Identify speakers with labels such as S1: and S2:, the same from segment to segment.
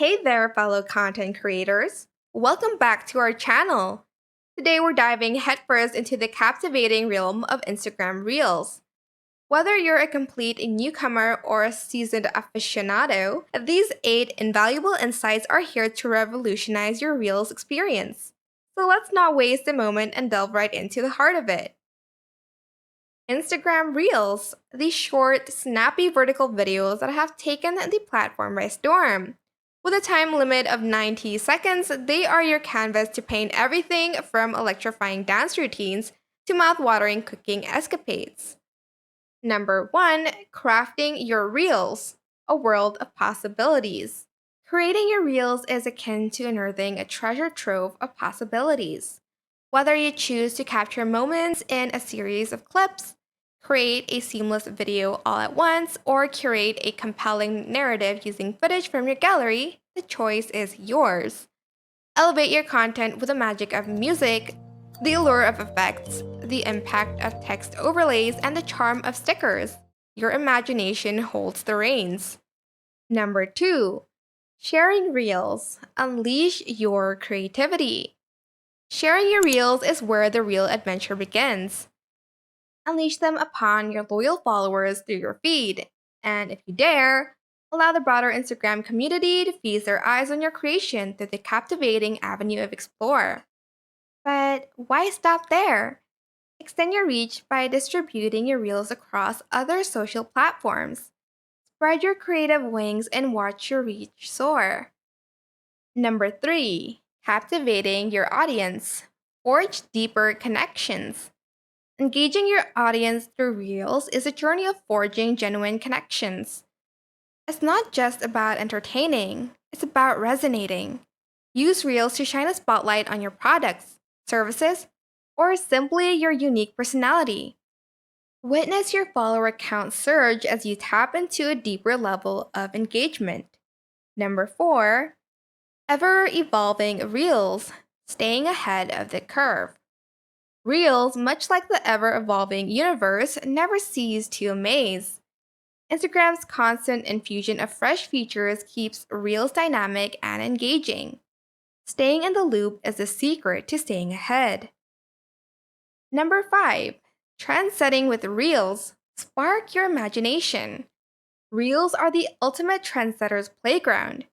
S1: Hey there, fellow content creators! Welcome back to our channel. Today we're diving headfirst into the captivating realm of Instagram Reels. Whether you're a complete newcomer or a seasoned aficionado, these 8 invaluable insights are here to revolutionize your Reels experience. So let's not waste a moment and delve right into the heart of it. Instagram Reels, these short, snappy vertical videos that have taken the platform by storm. With a time limit of 90 seconds, they are your canvas to paint everything from electrifying dance routines to mouth-watering cooking escapades. Number 1. Crafting your Reels, a world of possibilities. Creating your Reels is akin to unearthing a treasure trove of possibilities. Whether you choose to capture moments in a series of clips, create a seamless video all at once, or curate a compelling narrative using footage from your gallery, the choice is yours. Elevate your content with the magic of music, the allure of effects, the impact of text overlays, and the charm of stickers. Your imagination holds the reins. Number 2. Sharing Reels. Unleash your creativity. Sharing your Reels is where the real adventure begins. Unleash them upon your loyal followers through your feed, and if you dare, allow the broader Instagram community to feast their eyes on your creation through the captivating avenue of Explore. But why stop there? Extend your reach by distributing your Reels across other social platforms. Spread your creative wings and watch your reach soar. Number 3. Captivating your audience. Forge deeper connections. Engaging your audience through Reels is a journey of forging genuine connections. It's not just about entertaining, it's about resonating. Use Reels to shine a spotlight on your products, services, or simply your unique personality. Witness your follower count surge as you tap into a deeper level of engagement. Number 4. Ever-evolving Reels, staying ahead of the curve. Reels, much like the ever-evolving universe, never cease to amaze. Instagram's constant infusion of fresh features keeps Reels dynamic and engaging. Staying in the loop is the secret to staying ahead. Number 5. Tran Setting with Reels. Spark your imagination. Reels are the ultimate trendsetter's playground.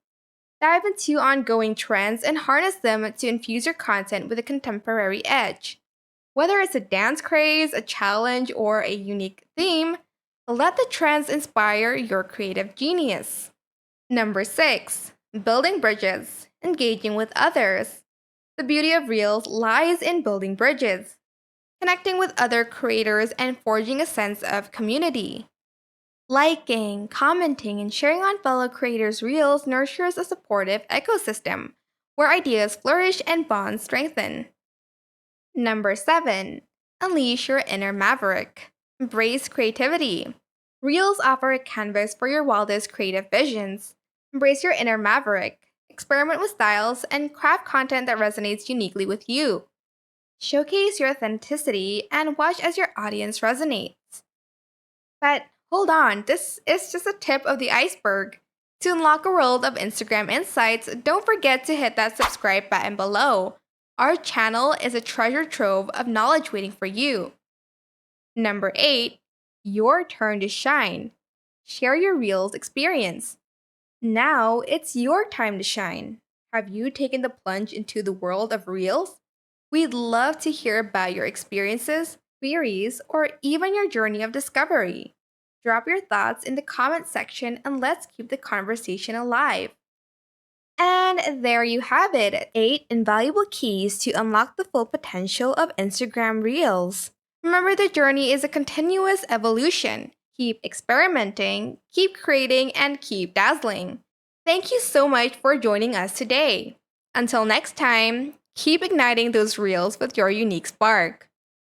S1: Dive into ongoing trends and harness them to infuse your content with a contemporary edge. Whether it's a dance craze, a challenge, or a unique theme, let the trends inspire your creative genius. Number 6. Building bridges, engaging with others. The beauty of Reels lies in building bridges, connecting with other creators and forging a sense of community. Liking, commenting, and sharing on fellow creators' Reels nurtures a supportive ecosystem where ideas flourish and bonds strengthen. Number 7. Unleash your inner Maverick. Embrace creativity. Reels offer a canvas for your wildest creative visions. Embrace your inner Maverick. Experiment with styles and craft content that resonates uniquely with you. Showcase your authenticity and watch as your audience resonates. But hold on, this is just a tip of the iceberg. To unlock a world of Instagram insights, don't forget to hit that subscribe button below. Our channel is a treasure trove of knowledge waiting for you. Number 8. Your turn to shine. Share your Reels experience. Now it's your time to shine. Have you taken the plunge into the world of Reels? We'd love to hear about your experiences, queries, or even your journey of discovery. Drop your thoughts in the comment section and let's keep the conversation alive. And there you have it, 8 invaluable keys to unlock the full potential of Instagram Reels. Remember, the journey is a continuous evolution. Keep experimenting, keep creating, and keep dazzling. Thank you so much for joining us today. Until next time, keep igniting those Reels with your unique spark.